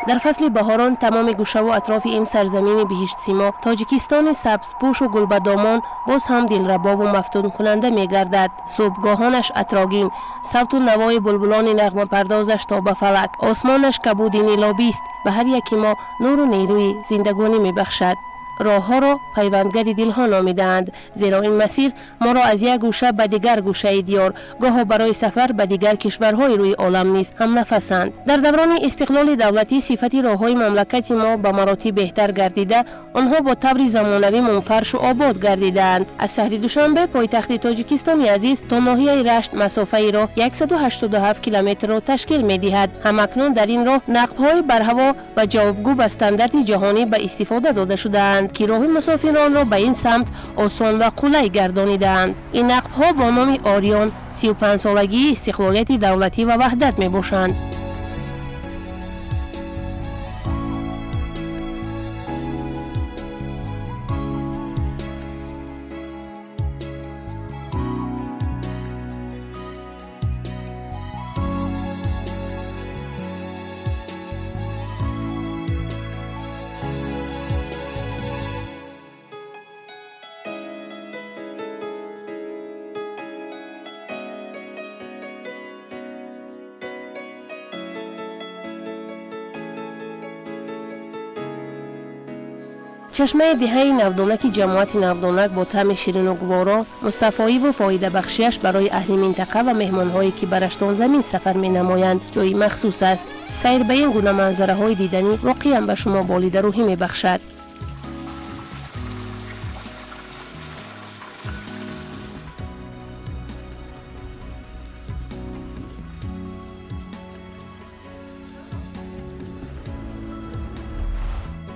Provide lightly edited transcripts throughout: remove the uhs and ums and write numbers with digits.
در فصل بهاران تمام گوشه و اطراف این سرزمین بهشت سیما تاجیکستان سبزپوش و گلبدامان باز هم دلربا و مفتون کننده می گردد. صبحگاهانش عطرآگین، صوت و نوای بلبلان نغمه پردازش تا به فلک، آسمانش کبودی نیلابی است، به هر یکی ما نور و نیروی زندگانی می بخشد. راه ها را پیوندگر دلها نامیدند، زیرا این مسیر ما را از یک گوشه به دیگر گوشه دیار، گاه برای سفر به دیگر کشورهای روی عالم نیز هم نفسند. در دوران استقلال دولتی صفت راههای مملکت ما به مراتب بهتر گردیده، آنها با طور زمانوی منفرش و آباد گردیدند. از شهر دوشنبه پایتخت تاجیکستان عزیز تا ناحیه رشت مسافه را 187 کیلومتر را تشکیل می‌دهد. همکنون در این راه نقب‌های بر هوا و جوابگو به استاندارد جهانی به استفاده داده شده‌اند که راه مسافران را به این سمت آسان و قلای گردانیدند. این نقب‌ها با نام آریان 35 سالگی استقلالیت دولتی و وحدت می‌باشند. چشمه دهه نودانک جماعت نودانک با طعم شیرین و گوارا، مصطفایی و فایده بخشیش برای اهل منطقه و مهمانهایی که برشتان زمین سفر می نمایند جایی مخصوص است. سیر به این گونه منظره های دیدنی واقعا به شما بالید روحی می بخشد.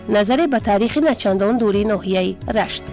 نظر به تاریخ نچندان دوری ناحیه رشت.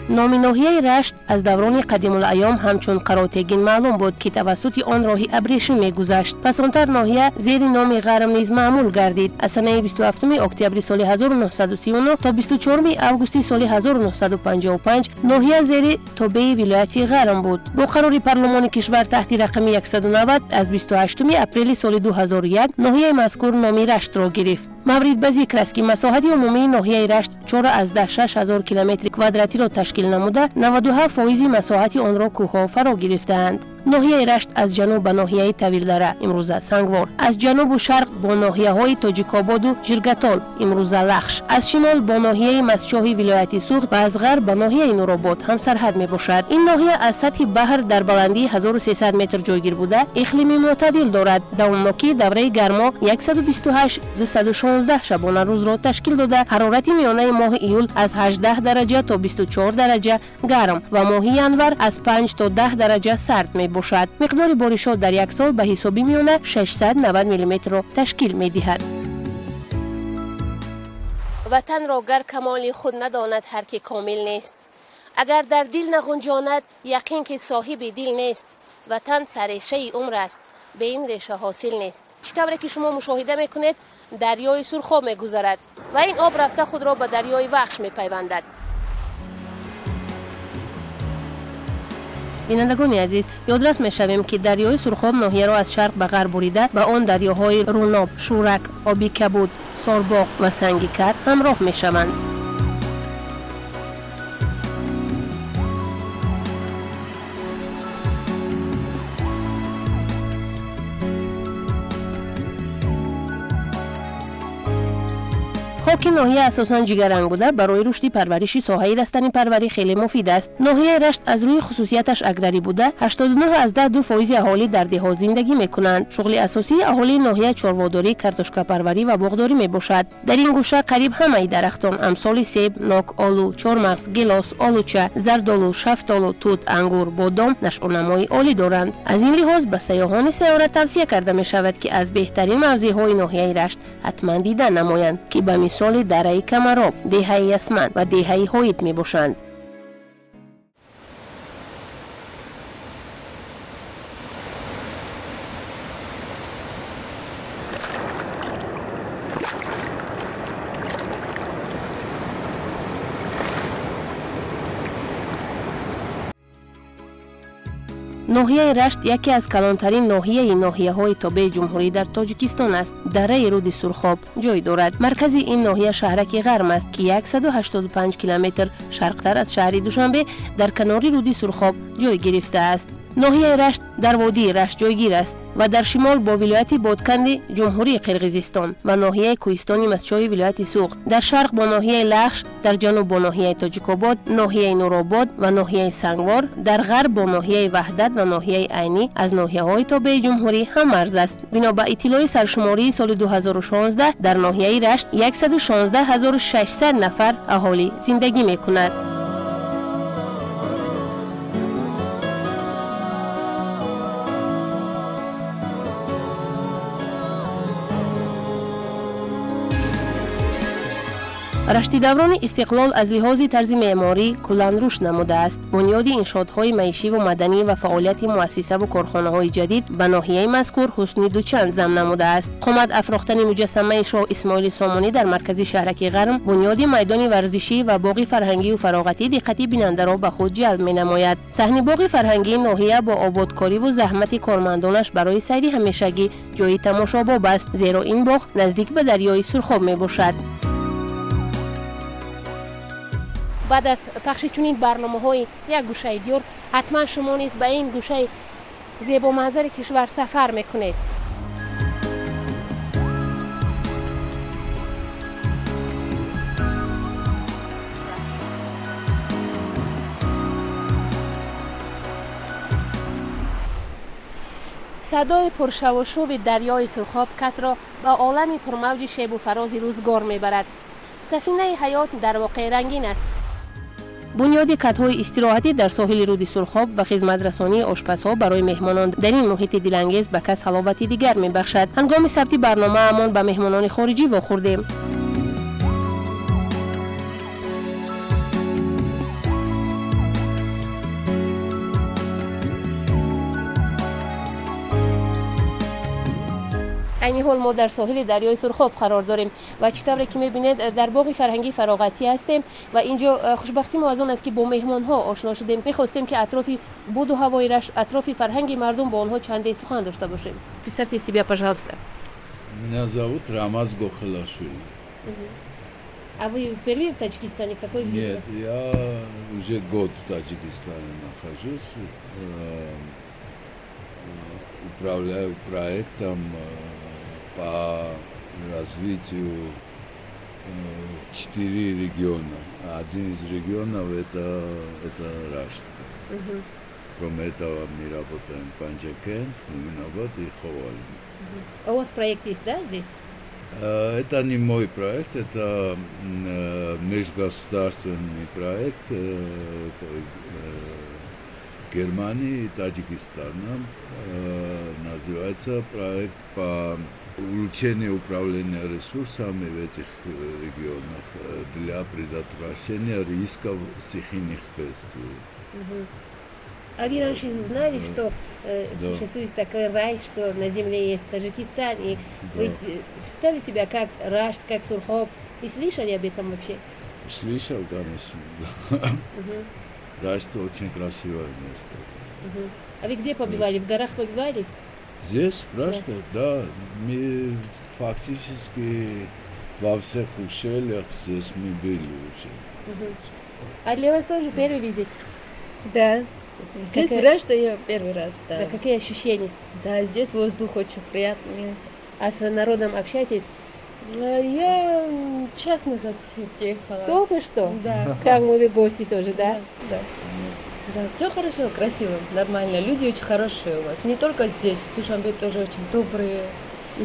نام ناحیه رشت از دوران قدیم الایام همچون قراتگین معلوم بود که توسط آن راه ابریشم می‌گذشت. پس آنتر ناحیه زیر نام غرم نیز معمول گردید. از سنه 27 اکتبر سال 1939 تا 24 اوگوست سال 1955 ناحیه زیر تابع ولایت غرم بود. با قرار پارلمان کشور تحت رقم 190 از 28 اپریل سال 2001 ناحیه مذکور نام رشت را گرفت. مورد به ذکر است که مساحت عمومی ناحیه رشت 4.6 کیلومتر کوادراتی را تشکیل نموده، 97% مساحت آن را کوه‌ها فرا گرفتند. ناحیه رشت از جنوب به ناحیه طویل‌دره امروزه سنگوار، از جنوب و شرق با ناحیه‌های تاجیک‌آباد و ژرگتال امروزه لخش، از شمال با ناحیه مسچاهی ولایت سوخت و از غرب به ناحیه نورآباد هم سرحد می‌باشد. این ناحیه از سطح بحر در بلندی 1300 متر جایگیر بوده، اقلیم معتدل دارد. دوامناکی دوره گرما 128-216 شبانه روز را تشکیل داده. حرارت میانه ماه ایول از 18 درجه تا 24 درجه گرم و ماه ینور از 5 تا 10 درجه سرد میباشد. مقدار بارشات در یک سال به حسابی میانه 690 میلیمتر را تشکیل میدهد. وطن را گر کمال خود نداند هر که کامل نیست. اگر در دل نغنجاند یقین که صاحب دل نیست. وطن سرریشه عمر است، به این ریشه حاصل نیست. چطوری که شما مشاهده میکنید دریای سرخاب میگذرد و این آب رفته خود را به دریای وخش میپیوندد. بینندگان عزیز، یادرس میشویم که دریای سرخاب ناحیه را از شرق به غرب بریده به آن دریاهای روناب، شورک، آبی کبود، سارباغ و سنگیکر همراه میشوند. خاک چونکه ناحیه اساساً جیگررنگ بوده برای رشد پرورشی ساحه رستنی پروری خیلی مفید است. ناحیه رشت از روی خصوصیتش اگراری بوده 89 از 2% اهالی در دهات زندگی میکنند. شغل اساسی اهالی ناحیه چاره‌داری، کارتوشکا پروری و باغداری میباشد. در این گوشه قریب همه درختان امثال سیب، ناک، آلو، چهارمغز، گیلاس، آلوچه، زردآلو، شفتالو، توت، انگور، بادام نشأه‌نمای عالی دارند. از این لحاظ به سیاحان سیاره توصیه کرده می شود که از بهترین موضع‌های ناحیه رشت حتما دیده نمایند که به مثال دره کمراب، دهه اسمن و دهه هایت می باشند. ناحیه رشت یکی از کلانترین ناحیه‌های تابع جمهوری در تاجیکستان است. دره رود سرخاب جای دارد. مرکز این ناحیه شهرک غرم است که 185 کیلومتر شرقتر از شهر دوشنبه در کنار رود سرخاب جای گرفته است. ناحیه رشت در وادی رشت جایگیر است و در شمال با ولایت بادکند جمهوری قرقیزستان و ناحیه کوهستانی مسچای ولایت سوغد، در شرق با ناحیه لخش، در جنوب با ناحیه تاجیک‌آباد، ناحیه نورآباد و ناحیه سنگوار، در غرب با ناحیه وحدت و ناحیه عینی از ناحیه‌های تابع جمهوری هم مرز است. بنا به اطلاع سرشماری سال 2016 در ناحیه رشت 116,600 نفر اهالی زندگی می‌کنند. رشت دوران استقلال از لحاظ طرز معماری کلاً رشد نموده است. بنیاد انشاءات‌های معیشی و مدنی و فعالیت مؤسسه و کارخانه‌های جدید به ناحیه مذکور حسن دوچند ضم نموده است. قامت افراختن مجسمه شاه اسماعیل سامانی در مرکز شهرک غرم، بنیاد میدان ورزشی و باغ فرهنگی و فراغتی دقت بیننده را به خود جلب می‌نماید. صحن باغ فرهنگی ناحیه با آبادکاری و زحمت کارمندانش برای سیر همیشگی جای تماشاباب است، زیرا این باغ نزدیک به دریای سرخاب میباشد. بعد از پخش چنین برنامه‌های یک گوشه دیور حتما شما نیز به این گوشه زیبا منظر کشور سفر میکنید. صدای پرشو و شوب دریای سرخاب کس را به عالمی پرموج شیب و فراز روزگار میبرد. سفینه حیات در واقع رنگین است. بنیاد کت‌های استراحتی در ساحل رود سرخاب و خدمت رسانی آشپزها برای مهمانان در این محیط دلانگیز به کس حلاوتی دیگر میبخشد. هنگام ثبت برنامه امان به مهمانان خارجی واخوردیم. این حال ما در ساحل دریای سرخاب قرار داریم و چطوری که می‌بینید در باغ فرهنگی فراغتی هستیم و اینجا خوشبختی ما از اون است که با مهمان‌ها آشنا شدیم. می‌خواستیم که اطراف بود و هوای رشت، اطراف فرهنگ مردم با آنها چندی سخن داشته باشیم. Представьте себя, пожалуйста. Меня зовут Рамаз Гохелашвили. А вы впервые в Таджикистане? Какой визит? Нет, я уже год в Таджикистане нахожусь. Управляю проектом по развитию 4 региона. Один из регионов это Рашт. Кроме этого мы работаем Панджакент, Муминабад и Ховалин. А у вас проект есть, да, здесь? Это не мой проект, это межгосударственный проект Германии и Таджикистана. Называется проект по улучшению управления ресурсами в этих регионах для предотвращения рисков стихийных бедствий. А вы раньше знали, что существует такой рай, что на земле есть Таджикистан, и вы представили себя как Рашт, как Сурхоб? Вы слышали об этом вообще? Слышал, конечно. Рашт очень красивое место. А вы где побывали? В горах побывали? Здесь, в Раште, да. Мы фактически во всех ущельях здесь мы были уже. А для вас тоже первый визит? Да. Здесь в Раште я первый раз, да. Да. Какие ощущения? Да, здесь воздух очень приятный. А с народом общаетесь? Я час назад приехала. Только что? Да. Как мы в гости тоже, да? Да. Да, все хорошо, красиво, нормально. Люди очень хорошие у вас. Не только здесь, в Душанбе тоже очень добрые.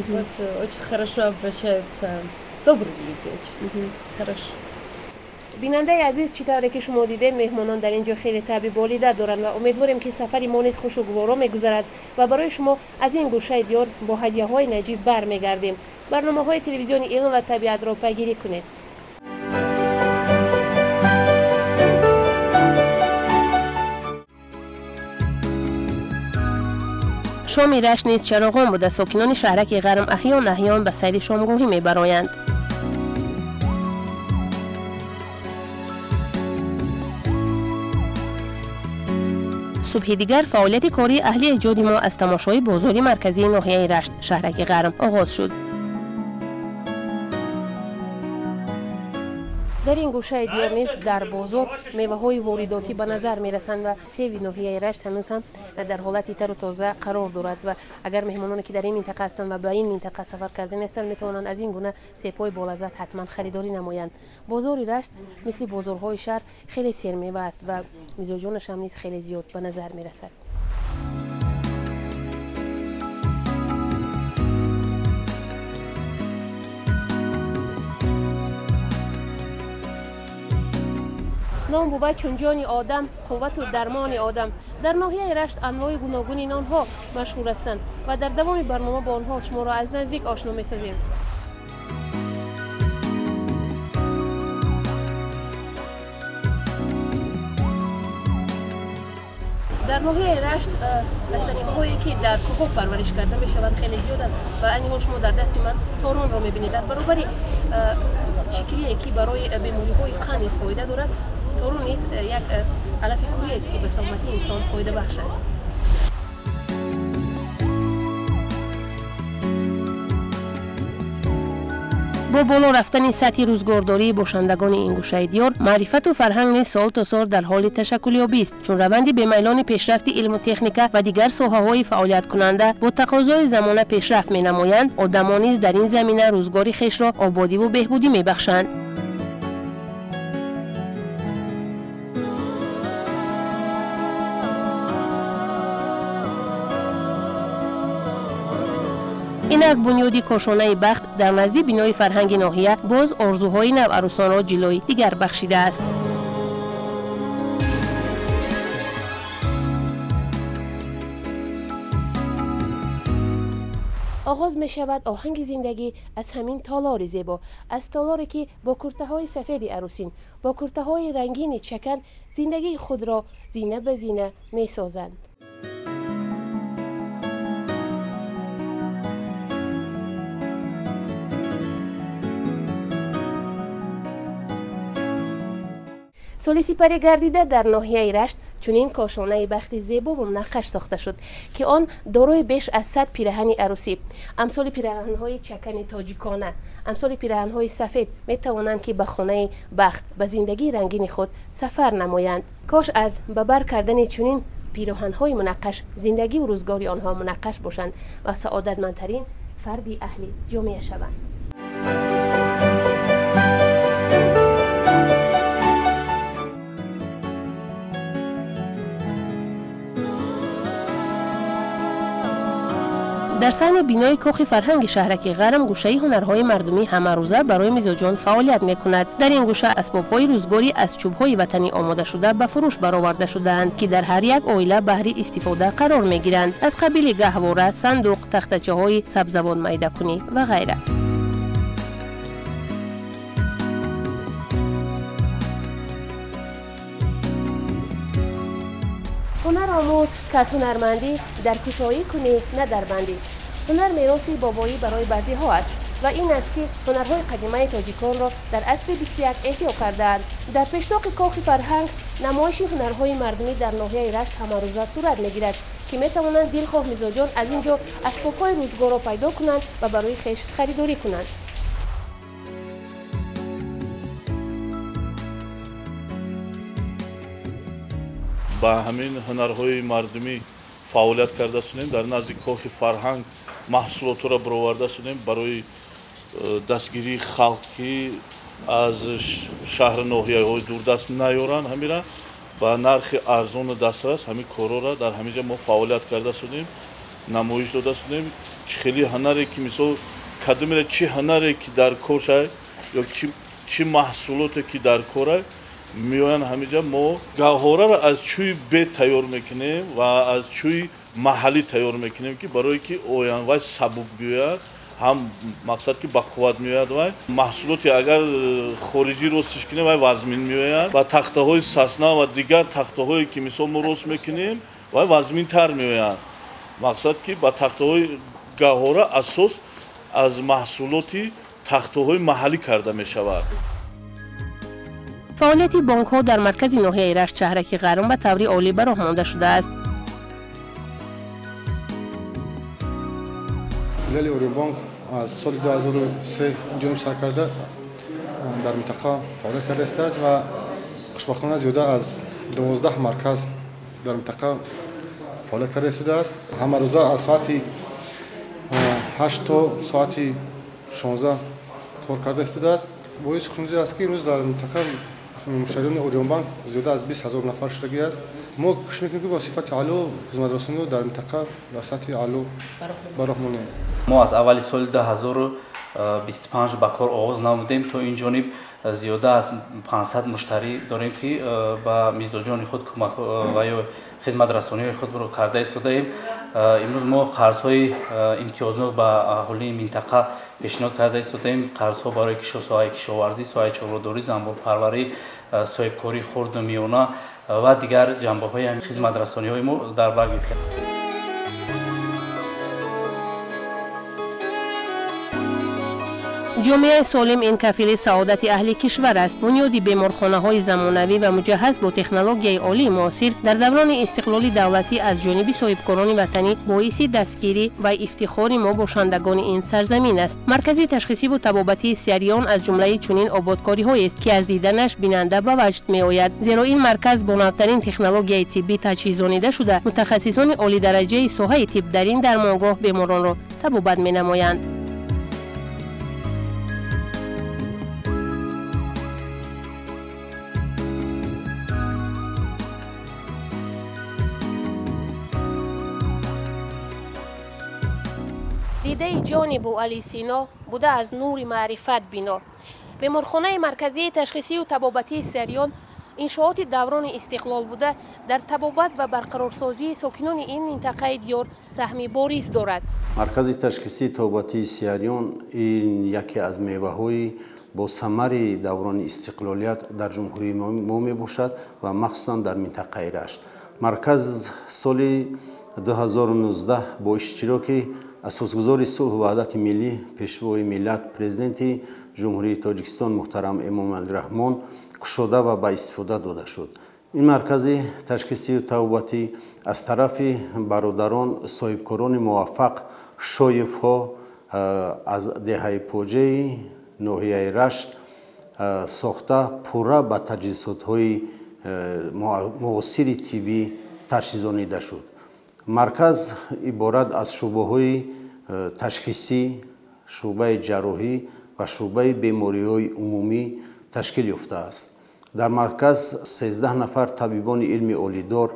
Вот, очень хорошо обращаются. Добрые люди очень. Хорошо. بیننده عزیز چطوره که شما دیده مهمانان در اینجا خیلی طبع بالیده دارند و امیدواریم که سفری ما نیز خوش و گوارا میگذرد و برای شما از این گوشه دیار با هدیه‌های نجیب برمیگردیم. برنامه‌های تلویزیونی ایران و طبیعت را پیگیری کنید. شام رشت نیز چراغان بوده. ساکنان شهرک غرم احیان به سیر شامگاهی میبرایند. صبح دیگر فعالیت کاری اهل ایجاد ما از تماشای بازاری مرکزی ناحیه رشت شهرک غرم آغاز شد. در این گوشه دیار نیز در بازار میوه‌های وارداتی به نظر میرسند و سیب ناحیه رشت هنوز هم در حالت تر و تازه قرار دارد و اگر مهمانانی که در این منطقه هستند و به این منطقه سفر کرده هستند میتوانند از این گونه سیب‌های بالذات حتما خریداری نمایند. بازار رشت مثل بازارهای شهر خیلی سرمیوه است و مزاجانش هم نیز خیلی زیاد به نظر میرسد. نان بود چون جان آدم، قوت و درمان آدم. در ناحیه رشت انواع گوناگون نانها مشهور هستند و در دوام برنامه با آنها شما را از نزدیک آشنا می‌سازیم. در ناحیه رشت بستنی‌هایی که در کوه پرورش کرده میشوند خیلی زیادند و این شما در دست من تورون را می‌بینید. در برابر چکریه که برای بیماری‌های قند فایده دارد، تورون نیز یک علف کوهی است که به سلامتی انسان فایده بخش است. با بالا رفتن سطح روزگارداری باشندگان این گوشه دیار، معرفت و فرهنگ نیز سال تا سال در حال تشکل یابی است، چون روند به میلان پیشرفت علم و تکنیک و دیگر ساحه‌های فعالیت کننده با تقاضای زمانه پیشرفت می‌نمایند. آدمان نیز در این زمینه روزگاری خویش را آبادی و بهبودی می‌بخشند. اینک بنیادی کاشانه بخت در نزدیک بینای فرهنگ ناحیه باز آرزوهای نو عروسان را جلوی دیگر بخشیده است. آغاز می شود آهنگ زندگی از همین تالار زیبا، از تالاری که با کرته های سفید عروسین، با کرته های رنگین چکن زندگی خود را زینه به زینه می سازند. سالی سپری گردیده در ناحیه رشت چنین کاشانه بخت زیبا و منقش ساخته شد که آن دارای بیش از 100 پیراهن عروسی، امثال پیراهن‌های چکن تاجیکانه، امثال پیراهن‌های سفید می توانند که به خانه بخت، به زندگی رنگین خود سفر نمایند. کاش از به بر کردن چنین پیراهن‌های منقش زندگی و روزگاری آنها منقش باشند و سعادتمندترین فردی اهل جامعه شوند. در صحن بینای کاخ فرهنگ شهرک غرم گوشه هنرهای مردمی همه روزه برای میزاجان فعالیت میکند. در این گوشه اسباب‌های روزگاری از چوب‌های وطنی آماده شده به فروش برآورده شده‌اند که در هر یک عائله بهره استفاده قرار میگیرند، از قبیل گهواره، صندوق، تختچه‌های سبزوان میده‌کنی و غیره. هنر آموز کس هنرمندی در کشایی کنی نه در بندی. هنر میراثی بابایی برای بعضی ها است و این است که هنرهای قدیمه تاجیکان را در عصر 21 احیا کردند. در پشتاق کاخ فرهنگ نمایش هنرهای مردمی در ناحیه رشت همه روزه صورت میگیرد که میتوانند دلخواه مزاجان از اینجا اسباب‌های روزگار را پیدا کنند و برای خویش خریداری کنند. با همین هنرهای مردمی فعالیت کرده سونیم، در نزدیک کاخ فرهنگ محصولات را برآورده سونیم برای дастгирии халқи аз шаҳри ноҳияҳои дурдаст наёранд ҳамира ба нархи арзони дастрас ҳамин корора дар ҳаминҷа мо фаъолият карда шудем, намоиш дода шудем. хеле ҳанаре ки мисол кадомира чӣ ҳанаре ки дар кор шавад ё чӣ маҳсулоте ки дар корад меоянд ҳаминҷа мо гаҳораро аз чӯи бед тайёр мекунем ва аз чӯи маҳаллӣ тайёр мекунем ки барое ки оянвай сабук биёяд ҳам мақсад ки ба қувват меояд вай маҳсулоти агар хориҷӣ ростиш кунем вай вазмин меояд ва тахтаҳои сасна ва дигар тахтаҳое ки мисол мо рост мекунем вай вазминтар меояд мақсад ки ба тахтаҳои гаҳора асос аз маҳсулоти тахтаҳои маҳаллӣ карда мешавад. фаъолияти бонкҳо дар маркази ноҳияи рашт шаҳраки ғарм ба таври олӣ ба роҳ монда шудааст. филиали Орион аз соли 2003 ҷониб сар карда дар минтақа фаъолият карда истааст ва хушбахтона зиёда аз 12 марказ дар минтақа фаъолият карда истодааст. ҳамарӯза аз соати 8 то соати 16 кор карда истодааст. боиси хушнудӣ аст ки имрӯз дар минтақа муштариёни Орион банк зиёда аз 20 000 нафар шудагӣ аст. мо кӯшиш мекунем ки бо сифати аъло хизматрасониро дар минтақа дар сатҳи аъло ба роҳ монем. мо аз аввали соли 2025 ба кор оғоз намудем. То инҷониб зиёда аз 500 муштарӣ дорем ки ба мизоҷони худ кӯмак ва ё хизматрасониҳои худро карда истодаем. имрӯз мо қарзҳои имтиёзнок ба аҳолии минтақа пешниҳод карда истодаем. қарзҳо барои соҳаи кишоварзӣ, соҳаи чорвадорӣ, занборпарварӣ, соҳибкории хурду миёна ва дигар ҷанбаҳои хизматрасониҳои мо дар бар гирифта. ҷомеаи солим ин кафили саодати аҳли кишвар аст. бунёди беморхонаҳои замонавӣ ва муҷаҳҳаз бо технологияи олии муосир дар даврони истиқлоли давлатӣ аз ҷониби соҳибкорони ватанӣ боиси дастгирӣ ва ифтихори мо бошандагони ин сарзамин аст. маркази ташхисиву табобатии Сиариён аз ҷумлаи чунин ободкориҳоест ки аз диданаш бинанда ба ваҷд меояд, зеро ин марказ бо навтарин технологияи тиббӣ таҷҳизонида шуда мутахассисони олидараҷаи соҳаи тиб дар ин дармонгоҳ беморонро табобат менамоянд. дидаи ҷони буали сино буда аз нури маърифат бино. беморхонаи марказии ташхисию табобатии Сиариён иншооти даврони истиқлол буда дар табобат ва барқарорсозии сокинони ин минтақаи диёр саҳми бориз дорад. маркази ташхисии табобатии Сиариён ин яке аз меваҳои бо самари даврони истиқлолият дар ҷумҳурии мо мебошад ва махсусан дар минтақаи Рашт. марказ соли 2019 бо иштироки асосгузори сулҳ ва ваҳдати миллӣ, пешвои миллат, президенти ҷумҳурии Тоҷикистон муҳтарам Эмомалӣ Раҳмон кушода ва ба истифода дода шуд. ин маркази ташхисию табобатӣ аз тарафи бародарон соҳибкорони муваффақ шоифҳо аз деҳаи поҷаи ноҳияи Рашт сохта пурра ба таҷҳизотҳои муосири тиббӣ таҷҳизонида шуд. марказ иборат аз шӯъбаҳои ташхисӣ, шӯъбаи ҷарроҳӣ ва шӯъбаи бемориҳои умумӣ ташкил ёфтааст. дар марказ 13 нафар табибони илми олидор,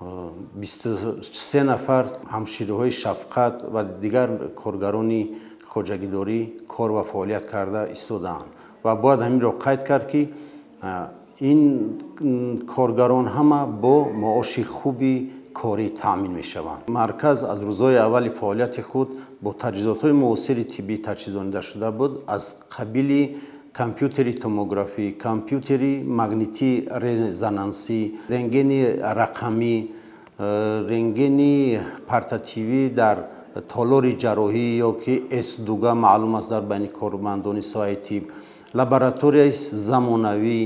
23 нафар ҳамшириҳои шафқат ва дигар коргарони хоҷагидорӣ кор ва фаъолият карда истодаанд. ва бояд ҳаминро қайд кард ки ин коргарон ҳама бо маоши хуби корӣ таъмин мешаванд. марказ аз рӯзҳои аввали фаъолияти худ бо таҷҳизотҳои муосири тиббӣ таҷҳизонида шуда буд. аз қабили компютери томографӣ, компютери магнитии резонансӣ, рентгени рақамӣ, рентгени портативӣ дар толори ҷарроҳӣ ё ки S2 маълум аст дар байни кормандони соҳаи тиб, лабораторияи замонавӣ,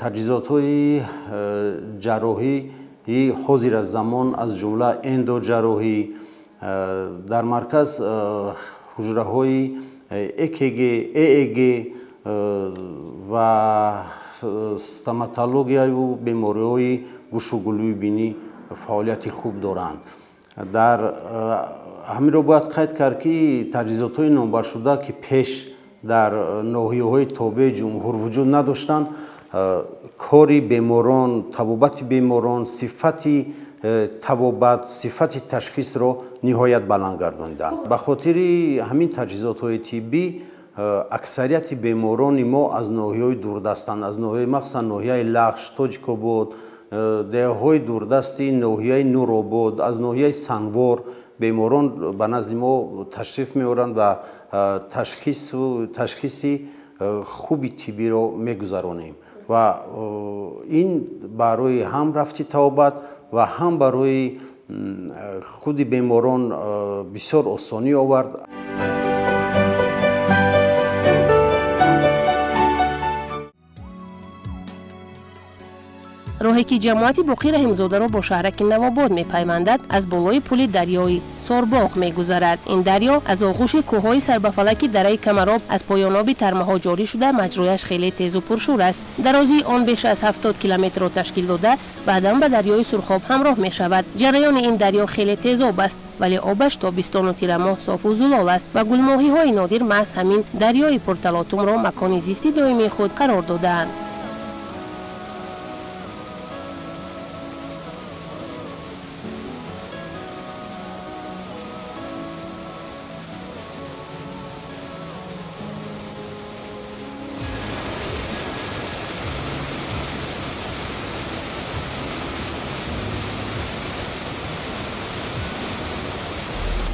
таҷҳизотҳои ҷарроҳӣ ҳозир аз замон аз ҷумла эндоҷарроҳӣ. дар марказ ҳуҷраҳои EKG, EEG ва стоматологияю бемориҳои гӯшу гулӯи бинӣ фаъолияти хуб доранд. дар ҳаминро бояд қайд кард ки таҷҳизотҳои номбаршуда ки пеш дар ноҳияҳои тобеи ҷумҳур вуҷуд надоштанд, кори беморон, табобати беморон, сифати табобат, сифати ташхисро ниҳоят баланд гардонидаанд. ба хотири ҳамин таҷҳизотҳои тиббӣ аксарияти беморони мо аз ноҳияҳои дурдастанд, аз ноҳияи махсусан ноҳияи Лахш, Тоҷикобод, деҳаҳои дурдасти ноҳияи Нуробод, аз ноҳияи Сангвор беморон ба назди мо ташриф меоранд ва ташхиси хуби тиббиро мегузаронем ва ин барои ҳам рафти табобат ва ҳам барои худи беморон бисёр осонӣ овард. роҳе ки ҷамоати Боқӣ Раҳимзодаро бо шаҳраки Навобод мепайвандад, аз болои пули дарёи Сорбоғ мегузарад. Ин дарё аз оғӯши кӯҳҳои сарбафалаки дараи Камароб аз поёноби тармаҳо ҷорӣ шуда, маҷрояш хеле тезу пуршӯр аст. Дарозии он беш аз 70 километрро ташкил дода, баъдан ба дарёи Сурхоб ҳамроҳ мешавад. ҷараёни ин дарё хеле тезоб аст, вале обаш тобистону тирамоҳ софу зулол аст ва гулмоҳиҳои нодир маҳз ҳамин дарёи пурталотумро макони зисти доимии худ қарор додаанд.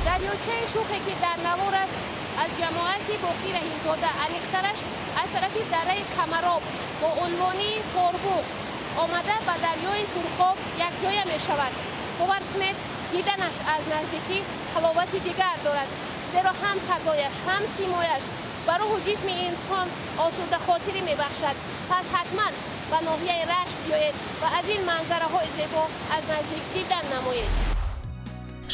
دریاچه شوخی که در نوار است از جماعت باقی رحیمزاده علیخترش از طرف دره کمراب با عنوانی سوربوغ آمده به دریای سرخاب یک جای می شود. باور کنید دیدنش از نزدیکی حلاوت دیگر دارد، زیرا هم فضایش هم سیمایش بر روح و جسم انسان آسوده خاطری می بخشد. پس حتما به ناحیه رشت بیایید و از این منظره های زیبا از نزدیک دیدن نمایید.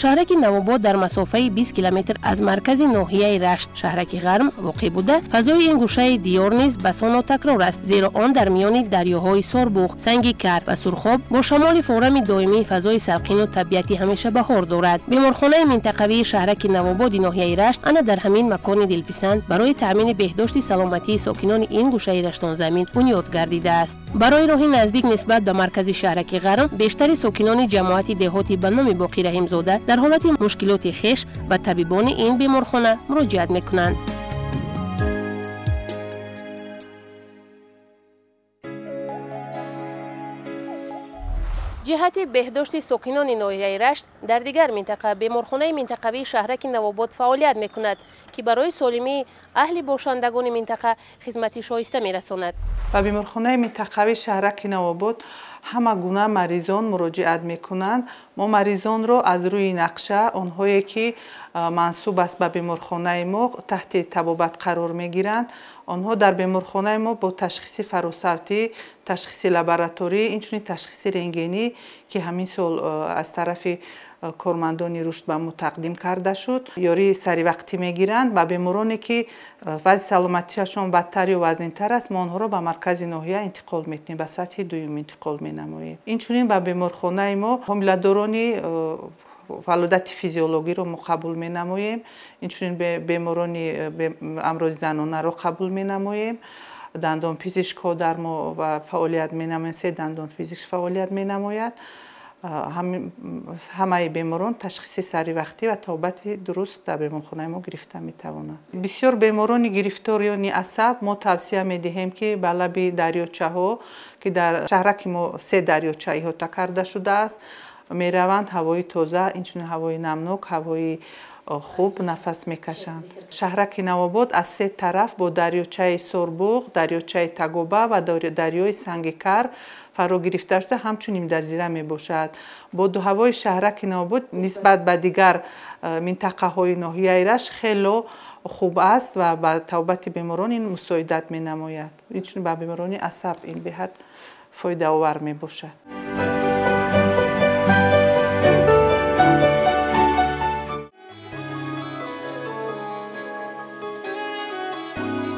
шаҳраки Навобод дар масофаи 20 километр аз маркази ноҳияи Рашт, шаҳраки Ғарм воқеъ буда, фазои ин гӯшаи диёр низ басоно такрор аст, зеро он дар миёни дарёҳои Сорбуғ, Санги Кар ва Сурхоб бо шамоли форами доимии фазои сарқину табиати ҳамешабаҳор дорад. беморхонаи минтақавии шаҳраки Навободи ноҳияи Рашт ана дар ҳамин макони дилписанд барои таъмини беҳдошти саломатии сокинони ин гӯшаи раштонзамин бунёд гардидааст. барои роҳи наздик нисбат ба маркази шаҳраки Ғарм, бештари сокинони ҷамоати деҳоти ба номи Боқӣ Раҳимзода дар ҳолати мушкилоти хеш ба табибони ин беморхона муроҷиат мекунанд. ҷиҳати беҳдошти сокинони ноҳияи Рашт дар дигар минтақа беморхонаи минтақавии шаҳраки Навобод фаъолият мекунад, ки барои солимии аҳли бошандагони минтақа хизмати шоиста мерасонад. ба беморхонаи минтақавии шаҳраки Навобод ҳама гуна маризон муроҷиат мекунанд. мо маризонро аз рӯи нақша, онҳое ки мансуб аст ба беморхонаи мо таҳти табобат қарор мегиранд, онҳо дар беморхонаи мо бо ташхиси фаросавтӣ, ташхиси лабораторӣ, инчунин ташхиси рентгенӣ ки ҳамин сол аз тарафи кормандони рушд ба мо тақдим карда шуд, ёрии саривақтӣ мегиранд. ба бемороне ки вазъи саломатиашон бадтар ё вазнинтар аст, мо онҳоро ба маркази ноҳия интиқол метавонем, ба сатҳи дуюм интиқол менамоем. инчунин ба беморхонаи мо ҳомиладорони валодати физиологиро мо қабул менамоем, инчунин беморони амрози занонаро қабул менамоем. дандонпизишкҳо дар мо фаъолият менамоянд, се дандонпизишк фаъолият менамояд. ҳамаи беморон ташхиси саривақтӣ ва табобати дуруст дар беморхонаи мо гирифта метавонанд. бисёр беморони гирифториёни асаб мо тавсия медиҳем ки ба лаби дарёчаҳо ки дар шаҳраки мо 3 дарёча иҳота карда шудааст мераванд, ҳавои тоза, инчунин ҳавои намнок, ҳавои хуб нафас мекашанд. шаҳраки Навобод аз 3 тараф бо дарёчаи Сорбуғ, дарёчаи Тагоба ва дарёи Санги Кар фаро гирифта шуда ҳамчун имдазира мебошад. боду ҳавои шаҳраки Навобод нисбат ба дигар минтақаҳои ноҳияи Рашт хело хуб аст ва ба табобати беморон ин мусоидат менамояд. инчунин ба беморони асаб ин беҳад фоидаовар мебошад.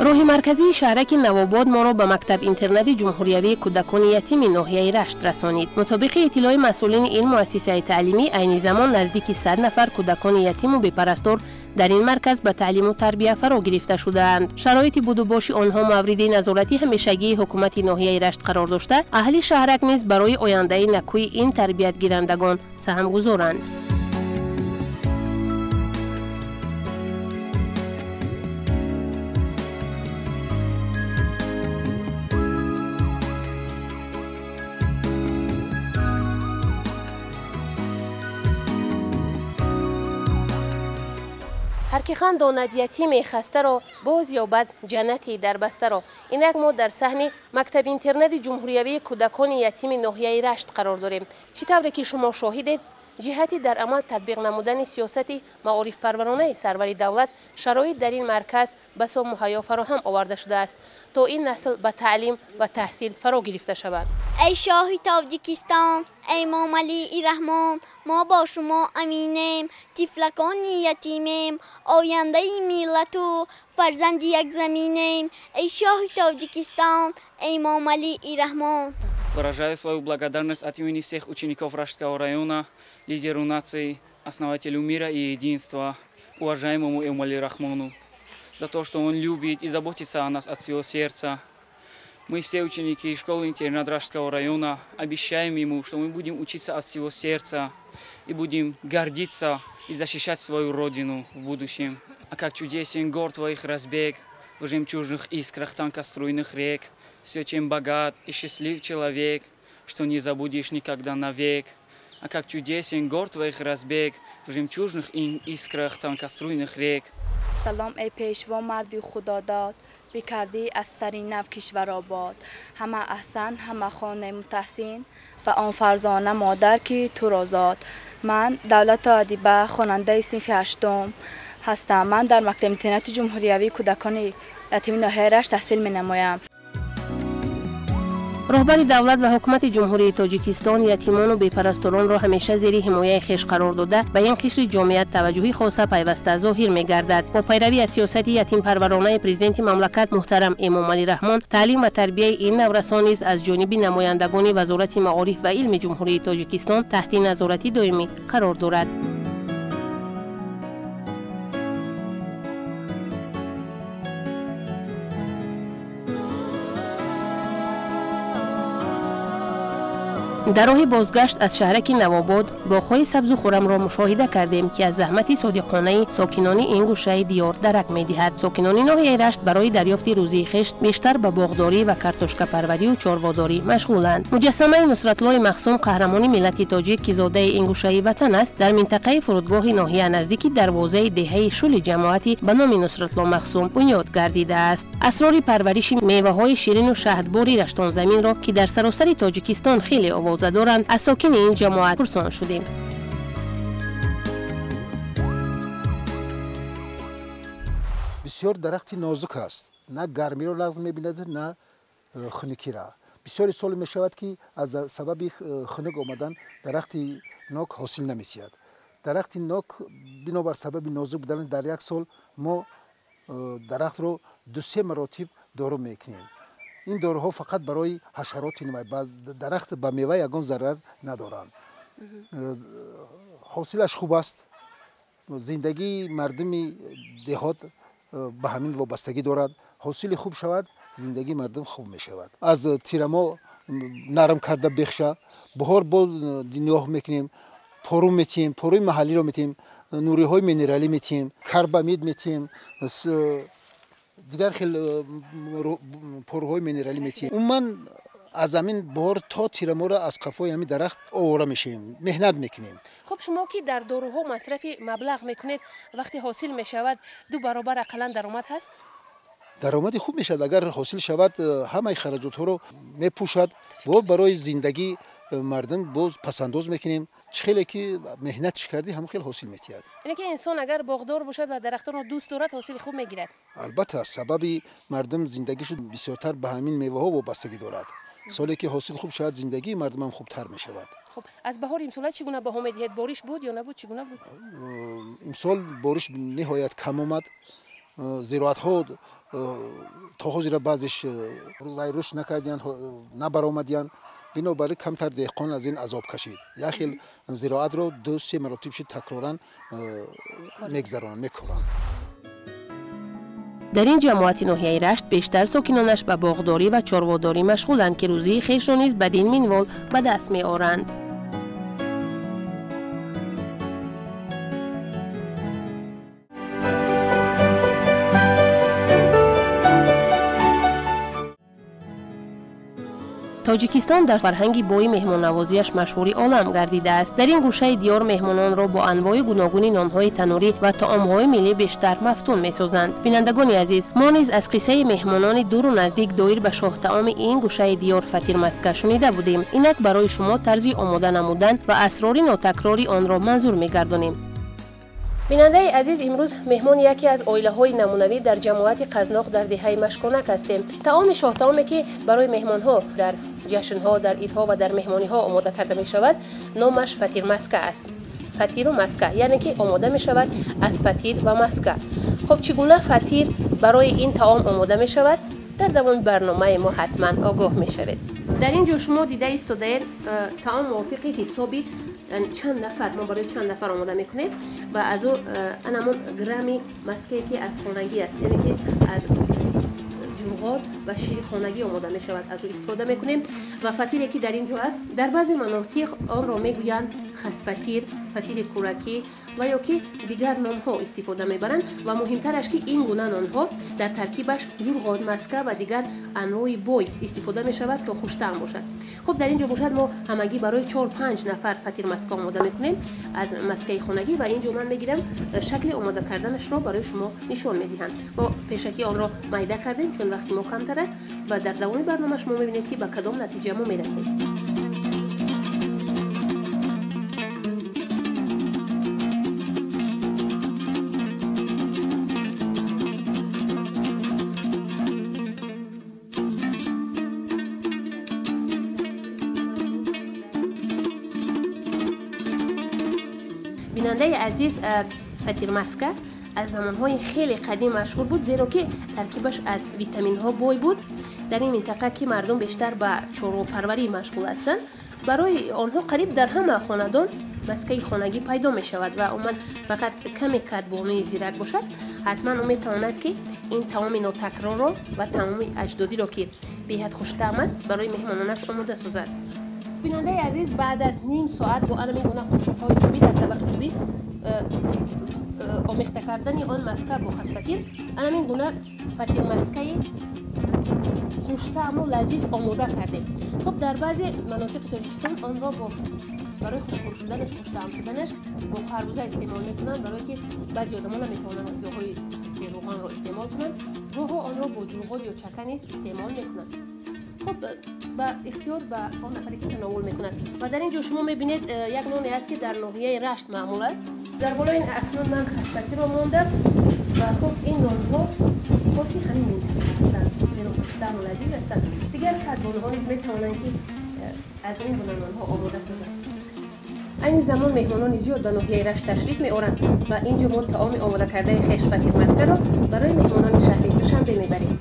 роҳи مرکزی شهرک نوآباد ما را به مکتب اینترنت جمهوریوی کودکان یتیم ناحیه رشت رسانید. مطابق اطلاع مسئولین این مؤسسه تعلیمی، عین زمان نزدیک 100 نفر کودکان یتیم و بی‌پرستار در این مرکز به تعلیم و تربیت فرا گرفته شده‌اند. شرایط بود و باش آنها مورد نظارتی همیشگی حکومت ناحیه رشت قرار داشته، اهل شهرک نیز برای آینده نکوی این تربیت گیرندگان سهم گذارند. هر که خان داند یتیم خسته را باز یابد جنتی در بسته را. اینک ما در صحن مکتب اینترنت جمهوریوی کودکان یتیم ناحیه رشت قرار داریم. چطوری که شما شاهدید، جهتی در عمل تطبیق نمودن سیاست معارف پرورانه سرور دولت شرایط در این مرکز بسا مهیا فراهم آورده شده است تا این نسل به تعلیم و تحصیل فرا گرفته شود. ای شاه تاجیکستان، ای امام علی رحمان، ما با شما امینیم، طفلکان یتیمیم، آینده ملت و فرزند یک زمینیم. ای شاه تاجیکستан, ای امام علی рахмон. Выражаю свою благодарность от имени всех учеников Рашского района, лидеру нации, основателю мира и единства, уважаемому Эмомали Рахмону, за то, что он любит и заботится о нас от всего сердца. Мы все ученики школы-интернат Рашского района обещаем ему, что мы будем учиться от всего сердца и будем гордиться и защищать свою родину в будущем. А как чудесен гор твоих разбег в жемчужных искрах тонкоструйных рек, все, чем богат и счастлив человек, что не забудешь никогда навек. А как чудесен гор твоих разбег в жемчужных искрах тонкоструйных рек. سلام ای پیشوا مردی خدا داد، بکردی از سرین نو کشور آباد. همه احسن، همه خانه متحسین و آن فرزانه مادر که تو را زاد. من دولت آدیبه خواننده صنف هشتم هستم. من در مکتب اینترنت جمهوریوی کودکان یتیم ناحیه رشت تحصیل می نمایم. رهبر دولت و حکومت جمهوری تاجیکستان یتیمان و بی‌پرستاران را همیشه زیر حمایت خویش قرار داده به این قشر جامعیت توجهی خاصه پیوسته ظاهر می‌گردد. با پیروی از سیاست یتیم پرورانه پرزیدنت مملکت محترم امام علی رحمان، تعلیم و تربیت این نورسان نیز از جانب نمایندگان وزارت معارف و علم جمهوری تاجیکستان تحت نظارت دائمی قرار دارد. در راه بازگشت از شهرک نوآباد باغ‌های سبز و خرم را مشاهده کردیم که از زحمت صادقانه ساکنان این گوشه دیار درک می‌دهد. ساکنان ناحیه رشت برای دریافت روزی خشت بیشتر به باغداری و کارتوشکا پروری و چارواداری مشغولند. مجسمه نصرتالله مخصوم قهرمان ملت تاجیک که زاده این گوشه وطن است، در منطقه فرودگاه ناحیه نزدیک دروازه دهه شل جماعتی به نام نصرتالله مخصوم بنیاد گردیده است. اسرار پرورش میوه‌های شیرین و شهدباری رشتان زمین را که در سراسر تاجیکستان خیلی آوازه دارند، از ساکن این جماعت پرسان شدیم. بسیار درختی نازک است، نه گرمی را لازم می‌بیند نه خنکی را. بسیاری سال می شود که از سبب خنک آمدن درختی نوک حاصل نمی‌شود. درختی نوک بنابر سبب نازک بودن در یک سال ما درخت رو 2-3 مراتب دارو میکنیم. این داروها فقط برای حشرات درخت به میوه یگان ضرر ندارند. حاصلش خوب است. زندگی مردم دهات به همین وابستگی دارد. حاصل خوب شود، زندگی مردم خوب می شود. از تیرما نرم کرده بخشه، بهار با نگاه میکنیم، پارو میتیم، پاروی محلی رو میتیم، نوری های مینرالی میتیم، کربامید میتیم، دیگر خیلی پروهای مینرالی میتیم. من از زمین بهار تا تیرما را از قفای همین درخت آواره میشیم، مهنت میکنیم. خب شما که در داروها مصرف مبلغ میکنید، وقتی حاصل میشود 2 برابر اقلا درآمد هست؟ درآمد خوب میشد اگر حاصل شود، همه خراجات ها رو میپوشد و برای زندگی مردم باز پسنداز میکنیم. خیلی که مهنتش کردی هم خیلی حاصل میتید. یعنی که انسان اگر باغدار باشد و درختان رو دوست دارد حاصل خوب میگیرد. البته سبب مردم زندگیش بسیارتر به همین میوه ها وابستگی دارد. سالی که حاصل خوب شود زندگی مردم هم خوبتر میشود. خب از بهار امسال چگونه بها میدهید؟ بارش بود یا نبود؟ چگونه بود؟ امسال بارش نهایت کم آمد. زراعت ها تا حاضر بعضش رشد نکردن نبرآمدن بنابراین کمتر دهقان از این عذاب کشید یک خیل زراعت رو 2-3 مراتبش تکرارا میگذرانند میکنند. در این جماعت ناحیه رشت بیشتر ساکنانش به باغداری و چارواداری مشغولند که روزی خویش را نیز بدین منوال به دست می آورند. تاجیکستان در فرهنگی بوی مهمان‌نوازیش مشهوری عالم گردیده است. در این گوشه دیار مهمانان را با انواع گوناگون نان‌های تنوری و طعام‌های ملی بیشتر مفتون می‌سازند. بینندگان عزیز، ما نیز از قصه مهمانان دور و نزدیک دایر به شاه طعام این گوشه دیار فطیر مسکه شنیده بودیم. اینک برای شما طرزی آماده نمودن و اسرار ناتکراری آن را منظور می‌گردانیم. بیننده عزیز، امروز مهمان یکی از عائله‌های نمونوی در جماعت قزناق در دهه مشکونک هستیم. طعام شاه طعامی که برای مهمان‌ها در جشن‌ها، در عیدها و در مهمانی‌ها آماده کرده می‌شود، نامش فطیر مسکه است. فطیر و مسکه یعنی که آماده می‌شود از فطیر و مسکه. خب چگونه فطیر برای این طعام آماده می‌شود؟ در دوام برنامه ما حتما آگاه می‌شوید. در اینجا شما دیده ایستاده طعام موافقی حسابی چند نفر ما برای چند نفر آماده میکنیم و از او انمون گرمی مسکه که از خانگی است، یعنی که از جوغاد و شیر خانگی آماده می شود، از او استفاده میکنیم. و فطیری که در اینجا است در بعضی مناطق آن را میگویند خس فطیر، فطیر کورکی و یا که دیگر نام‌ها استفاده میبرند و مهمترش که این گونه نان‌ها در ترکیبش جوغاد، مسکه و دیگر انواع بوی استفاده می شود تا خوش‌طعم باشد. خب در اینجا باشد ما همگی برای 4-5 نفر فطیر مسکه آماده میکنیم از مسکه خانگی و اینجا من میگیرم شکل آماده کردنش را برای شما نشان میدهم. با پیشکی آن را میده کردیم چون وقتی ما کمتر است و در دوام برنامه شما میبینید که به کدام نتیجه ما میرسیم. بیننده عزیز، فطیر مسکه از زمانهای خیلی قدیم مشهور بود زیرا که ترکیبش از ویتامین ها بوی بود. در این منطقه که مردم بیشتر به چاروپروری مشغول هستند، برای آنها قریب در همه خاندان مسکه خانگی پیدا می شود و اومد فقط کمی کدبانه زیرک باشد حتما او می تواند که این طعام ناتکرار را و طعام اجدادی را که بی‌حد خوش‌طعم است برای مهمانانش آماده سازد. بیننده عزیز، بعد از نیم ساعت با این گونه قاشق‌های چوبی در طبق چوبی آمیخته کردن آن مسکه با خس فطیر، این گونه فطیر مسکه خوش‌طعم و لذیذ آماده کردیم. خب در بعضی مناطق تاجیکستان آن را برای خوشبو شدنش، خوش‌طعم شدنش با خربوزه استعمال میکنند، برای که بعضی آدما نمیتونن غذاهای سیروغان را استعمال کنند، گاهی آن را با جوغاد یا چکه نیز استعمال میکنند. خب با اختیار به آن نفری که تناول میکند. و در اینجا شما میبینید یک نانی است که در ناحیه رشت معمول است. در بالای این اکنون من خس فطیر را ماندم و خب این نان‌ها خاصی همین منطقه هستند، زیرا خوش‌طعم و لذیذ هستند. دیگر کدبانه‌ها نیز میتوانند که از این گونه نان‌ها آماده سازند. این زمان مهمانان زیاد به ناحیه رشت تشریف می‌آورند و اینجا ما طعام آماده کرده خویش فطیر مسکه را برای مهمانان شهری دوشنبه میبریم.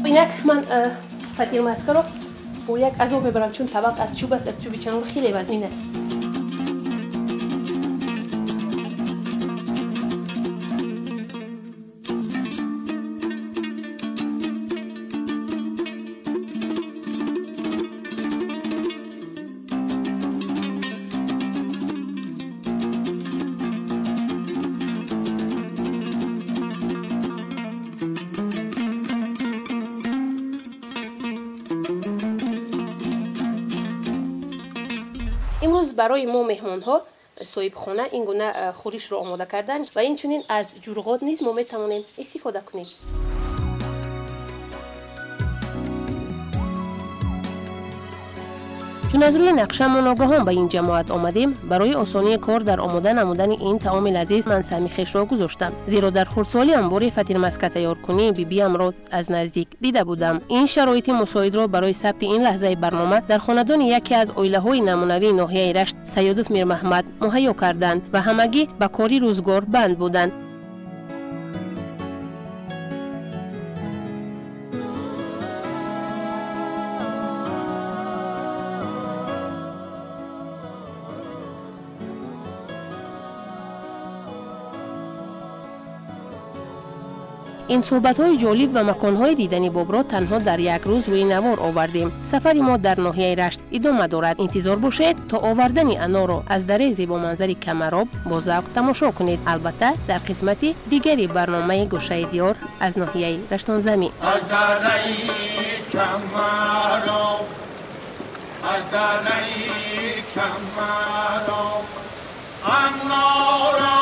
اینک من فطیر مسکه رو با یک عضو میبرم چون طبق از چوب است، از چوب چنار خیلی وزنین است. امروز برای ما مهمان ها صاحب خانه این گونه خورش رو آماده کردن و این چنین از جوغاد نیز ما میتوانیم استفاده کنیم. چون از روی نقشه ناگهان به این جماعت آمدیم، برای آسانی کار در آماده نمودن این طعام لذیذ من سهمی خویش را گذاشتم، زیرا در خردسالی انبار فطیر مسکه تیار کنی بیبیم را از نزدیک دیده بودم. این شرایط مساعد را برای ثبت این لحظه برنامه در خاندان یکی از عائله‌های نمونوی ناحیه رشت سیادف میر محمد مهیا کردند و همگی به کاری روزگار بند بودند. این صحبت‌های جالب و مکان‌های دیدنی باب را تنها در یک روز روی نوار آوردیم. سفر ما در ناحیه رشت ادامه دارد. انتظار باشید تا آوردن انا را از دره زیبا منظر کمراب با ذوق تماشا کنید. البته در قسمت دیگری برنامه گوشه دیار از ناحیه رشتان زمین. از دره کمراب، از دره کمراب، انا را